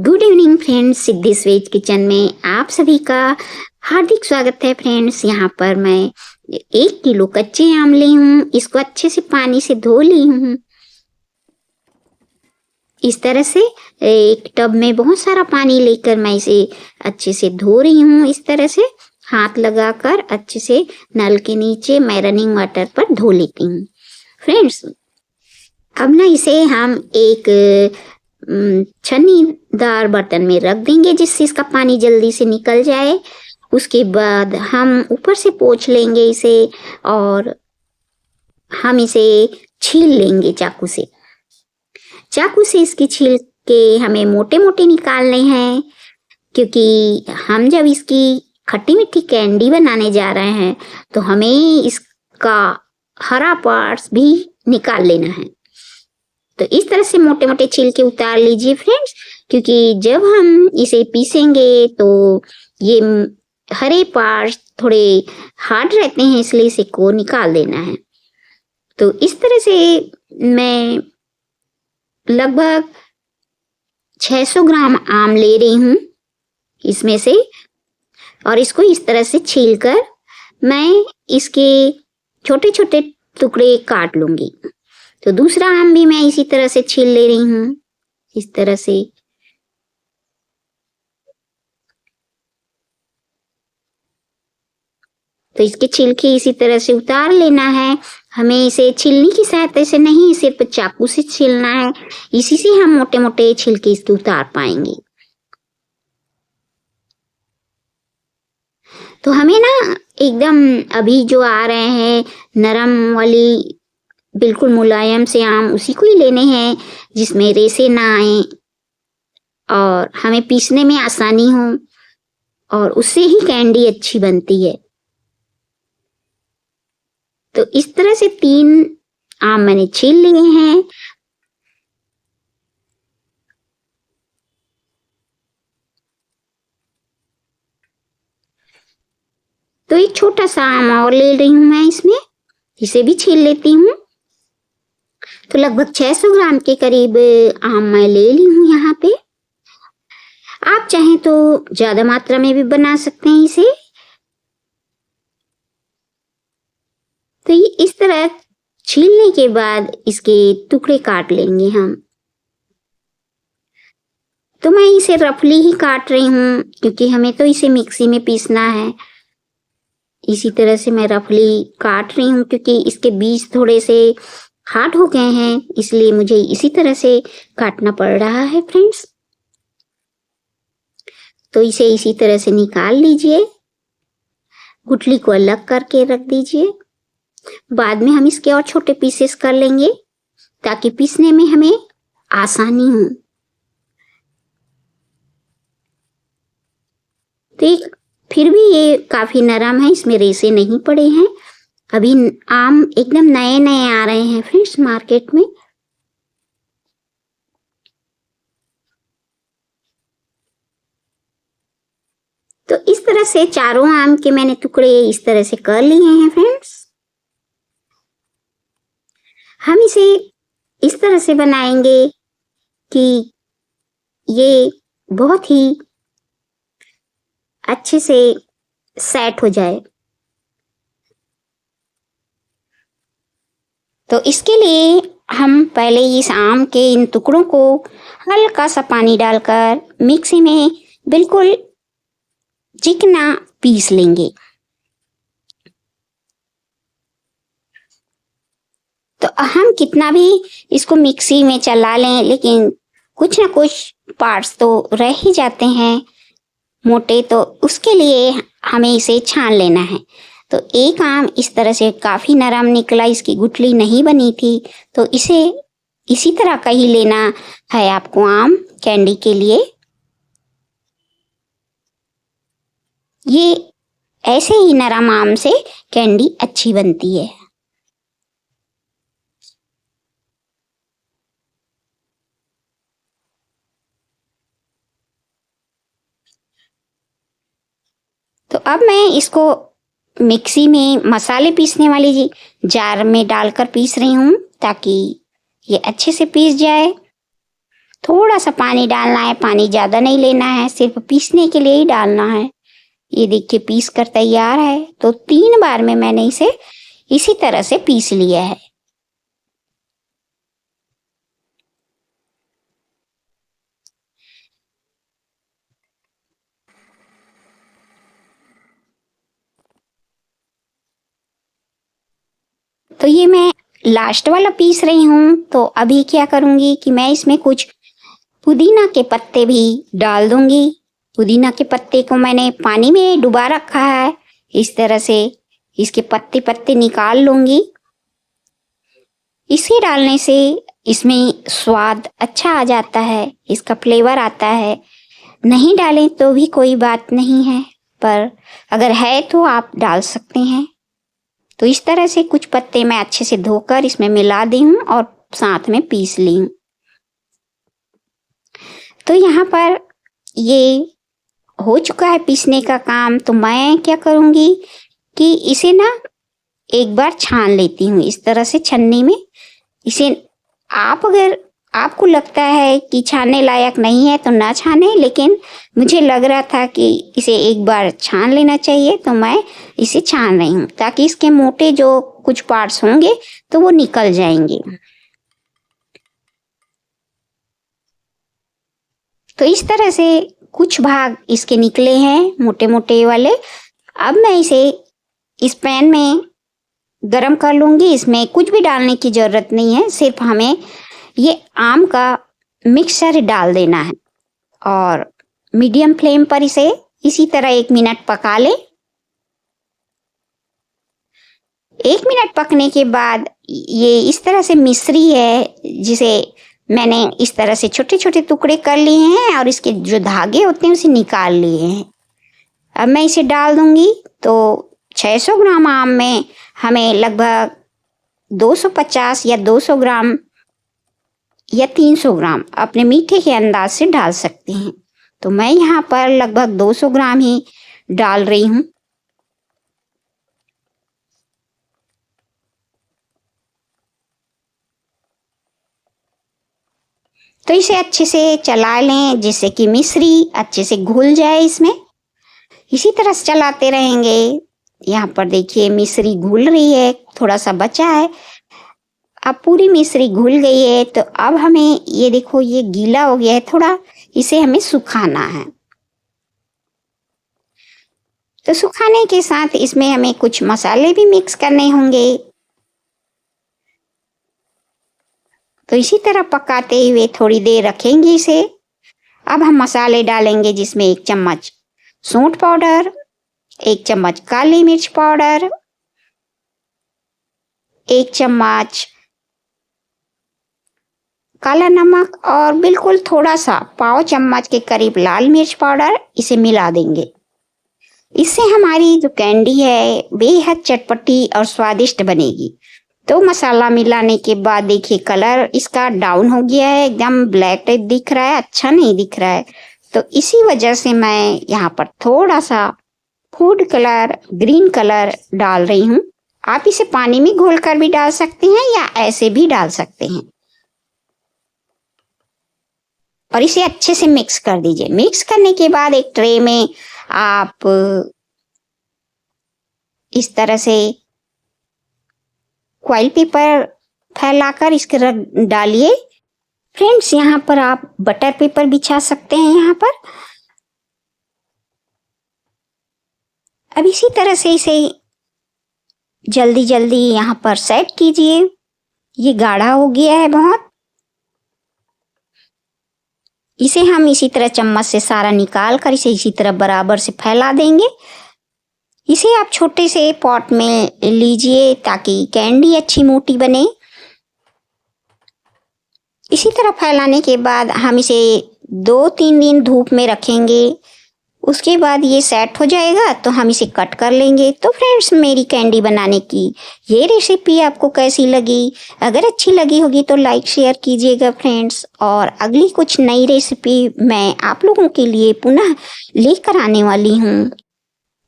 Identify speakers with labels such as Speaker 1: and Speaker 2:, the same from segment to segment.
Speaker 1: Good evening friends, Siddhi's veg kitchen में आप सभी का हार्दिक स्वागत है। फ्रेंड्स, यहाँ पर मैं 1 किलो कच्चे आम ली हूँ। इसको अच्छे से पानी से धो ली हूँ। इस तरह से एक टब में बहुत सारा पानी लेकर मैं इसे अच्छे से धो रही हूँ। इस तरह से हाथ लगाकर अच्छे से नल के नीचे मैं रनिंग वाटर पर धो लेती हूँ। फ्रेंड्स, अब ना इसे हम एक छन्नीदार बर्तन में रख देंगे जिससे इसका पानी जल्दी से निकल जाए। उसके बाद हम ऊपर से पोंछ लेंगे इसे और हम इसे छील लेंगे चाकू से। चाकू से इसकी छील के हमें मोटे मोटे निकालने हैं, क्योंकि हम जब इसकी खट्टी मीठी कैंडी बनाने जा रहे हैं तो हमें इसका हरा पार्ट्स भी निकाल लेना है। तो इस तरह से मोटे मोटे छिलके उतार लीजिए फ्रेंड्स, क्योंकि जब हम इसे पीसेंगे तो ये हरे पार्ट्स थोड़े हार्ड रहते हैं, इसलिए इसे को निकाल देना है। तो इस तरह से मैं लगभग 600 ग्राम आम ले रही हूँ इसमें से, और इसको इस तरह से छीलकर मैं इसके छोटे छोटे टुकड़े काट लूंगी। तो दूसरा आम भी मैं इसी तरह से छील ले रही हूँ, इस तरह से। तो इसके छिलके इसी तरह से उतार लेना है। हमें इसे छीलने की सहायता से नहीं, सिर्फ चाकू से छीलना है। इसी से हम मोटे मोटे छिलके इसके उतार पाएंगे। तो हमें ना एकदम अभी जो आ रहे हैं नरम वाली बिल्कुल मुलायम से आम, उसी को ही लेने हैं जिसमें रेसे ना आए और हमें पीसने में आसानी हो, और उससे ही कैंडी अच्छी बनती है। तो इस तरह से 3 आम मैंने छील लिए हैं। तो एक छोटा सा आम और ले रही हूं मैं इसमें, इसे भी छील लेती हूँ। तो लगभग 600 ग्राम के करीब आम मैं ले ली हूँ यहाँ पे। आप चाहें तो ज्यादा मात्रा में भी बना सकते हैं इसे। तो ये इस तरह छीलने के बाद इसके टुकड़े काट लेंगे हम। तो मैं इसे रफली ही काट रही हूँ, क्योंकि हमें तो इसे मिक्सी में पीसना है। इसी तरह से मैं रफली काट रही हूँ, क्योंकि इसके बीज थोड़े से हार्ड हो गए हैं, इसलिए मुझे इसी तरह से काटना पड़ रहा है फ्रेंड्स। तो इसे इसी तरह से निकाल लीजिए, गुठली को अलग करके रख दीजिए। बाद में हम इसके और छोटे पीसेस कर लेंगे ताकि पीसने में हमें आसानी हो। तो फिर भी ये काफी नरम है, इसमें रेसे नहीं पड़े हैं। अभी आम एकदम नए नए आ रहे हैं फ्रेंड्स मार्केट में। तो इस तरह से चारों आम के मैंने टुकड़े इस तरह से कर लिए हैं फ्रेंड्स। हम इसे इस तरह से बनाएंगे कि ये बहुत ही अच्छे से सेट हो जाए। तो इसके लिए हम पहले इस आम के इन टुकड़ों को हल्का सा पानी डालकर मिक्सी में बिल्कुल चिकना पीस लेंगे। तो हम कितना भी इसको मिक्सी में चला लें, लेकिन कुछ ना कुछ पार्ट्स तो रह ही जाते हैं मोटे, तो उसके लिए हमें इसे छान लेना है। तो एक आम इस तरह से काफी नरम निकला, इसकी गुठली नहीं बनी थी। तो इसे इसी तरह का ही लेना है आपको आम कैंडी के लिए। ये ऐसे ही नरम आम से कैंडी अच्छी बनती है। तो अब मैं इसको मिक्सी में मसाले पीसने वाली जार में डालकर पीस रही हूँ ताकि ये अच्छे से पीस जाए। थोड़ा सा पानी डालना है, पानी ज़्यादा नहीं लेना है, सिर्फ पीसने के लिए ही डालना है। ये देखिए पीस कर तैयार है। तो 3 बार में मैंने इसे इसी तरह से पीस लिया है। तो ये मैं लास्ट वाला पीस रही हूँ। तो अभी क्या करूँगी कि मैं इसमें कुछ पुदीना के पत्ते भी डाल दूंगी। पुदीना के पत्ते को मैंने पानी में डुबा रखा है। इस तरह से इसके पत्ते पत्ते निकाल लूंगी। इसे डालने से इसमें स्वाद अच्छा आ जाता है, इसका फ्लेवर आता है। नहीं डालें तो भी कोई बात नहीं है, पर अगर है तो आप डाल सकते हैं। तो इस तरह से कुछ पत्ते मैं अच्छे से धोकर इसमें मिला दी हूँ और साथ में पीस ली हूँ। तो यहाँ पर ये हो चुका है पीसने का काम। तो मैं क्या करूँगी कि इसे ना एक बार छान लेती हूँ इस तरह से छन्नी में। इसे आप अगर आपको लगता है कि छानने लायक नहीं है तो ना छाने, लेकिन मुझे लग रहा था कि इसे एक बार छान लेना चाहिए, तो मैं इसे छान रही हूँ ताकि इसके मोटे जो कुछ पार्ट्स होंगे तो वो निकल जाएंगे। तो इस तरह से कुछ भाग इसके निकले हैं मोटे मोटे वाले। अब मैं इसे इस पैन में गरम कर लूँगी। इसमें कुछ भी डालने की ज़रूरत नहीं है, सिर्फ हमें ये आम का मिक्सचर डाल देना है और मीडियम फ्लेम पर इसे इसी तरह 1 मिनट पका लें। 1 मिनट पकने के बाद ये इस तरह से मिश्री है जिसे मैंने इस तरह से छोटे छोटे टुकड़े कर लिए हैं और इसके जो धागे होते हैं उसे निकाल लिए हैं। अब मैं इसे डाल दूंगी। तो 600 ग्राम आम में हमें लगभग 250 या 200 ग्राम या 300 ग्राम अपने मीठे के अंदाज से डाल सकते हैं। तो मैं यहाँ पर लगभग 200 ग्राम ही डाल रही हूँ। तो इसे अच्छे से चला लें जिससे कि मिश्री अच्छे से घुल जाए इसमें। इसी तरह से चलाते रहेंगे। यहाँ पर देखिए मिश्री घुल रही है, थोड़ा सा बचा है। अब पूरी मिश्री घुल गई है। तो अब हमें ये देखो ये गीला हो गया है थोड़ा, इसे हमें सुखाना है। तो सुखाने के साथ इसमें हमें कुछ मसाले भी मिक्स करने होंगे। तो इसी तरह पकाते हुए थोड़ी देर रखेंगे इसे। अब हम मसाले डालेंगे जिसमें 1 चम्मच सूंठ पाउडर, 1 चम्मच काली मिर्च पाउडर, 1 चम्मच काला नमक और बिल्कुल थोड़ा सा पाव चम्मच के करीब लाल मिर्च पाउडर। इसे मिला देंगे। इससे हमारी जो कैंडी है बेहद चटपटी और स्वादिष्ट बनेगी। तो मसाला मिलाने के बाद देखिए कलर इसका डाउन हो गया है, एकदम ब्लैक टाइप दिख रहा है, अच्छा नहीं दिख रहा है। तो इसी वजह से मैं यहाँ पर थोड़ा सा फूड कलर ग्रीन कलर डाल रही हूँ। आप इसे पानी में घोलकर भी डाल सकते हैं या ऐसे भी डाल सकते हैं। और इसे अच्छे से मिक्स कर दीजिए। मिक्स करने के बाद एक ट्रे में आप इस तरह से फॉइल पेपर फैलाकर इसके रख डालिए। फ्रेंड्स यहाँ पर आप बटर पेपर बिछा सकते हैं यहाँ पर। अब इसी तरह से इसे जल्दी जल्दी यहाँ पर सेट कीजिए। ये गाढ़ा हो गया है बहुत। इसे हम इसी तरह चम्मच से सारा निकाल कर इसे इसी तरह बराबर से फैला देंगे। इसे आप छोटे से पॉट में लीजिए ताकि कैंडी अच्छी मोटी बने। इसी तरह फैलाने के बाद हम इसे 2-3 दिन धूप में रखेंगे। उसके बाद ये सेट हो जाएगा तो हम इसे कट कर लेंगे। तो फ्रेंड्स मेरी कैंडी बनाने की ये रेसिपी आपको कैसी लगी? अगर अच्छी लगी होगी तो लाइक शेयर कीजिएगा फ्रेंड्स। और अगली कुछ नई रेसिपी मैं आप लोगों के लिए पुनः लेकर आने वाली हूँ।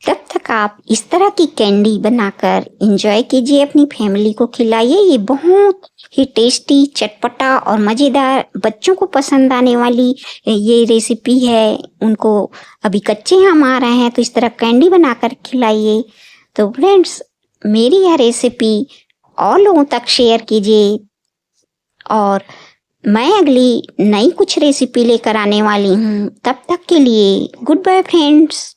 Speaker 1: तब तक आप इस तरह की कैंडी बनाकर एंजॉय कीजिए, अपनी फैमिली को खिलाइए। ये बहुत ही टेस्टी, चटपटा और मज़ेदार, बच्चों को पसंद आने वाली ये रेसिपी है। उनको अभी कच्चे आम आ रहे हैं तो इस तरह कैंडी बनाकर खिलाइए। तो फ्रेंड्स, मेरी यह रेसिपी और लोगों तक शेयर कीजिए और मैं अगली नई कुछ रेसिपी लेकर आने वाली हूँ। तब तक के लिए गुड बाय फ्रेंड्स।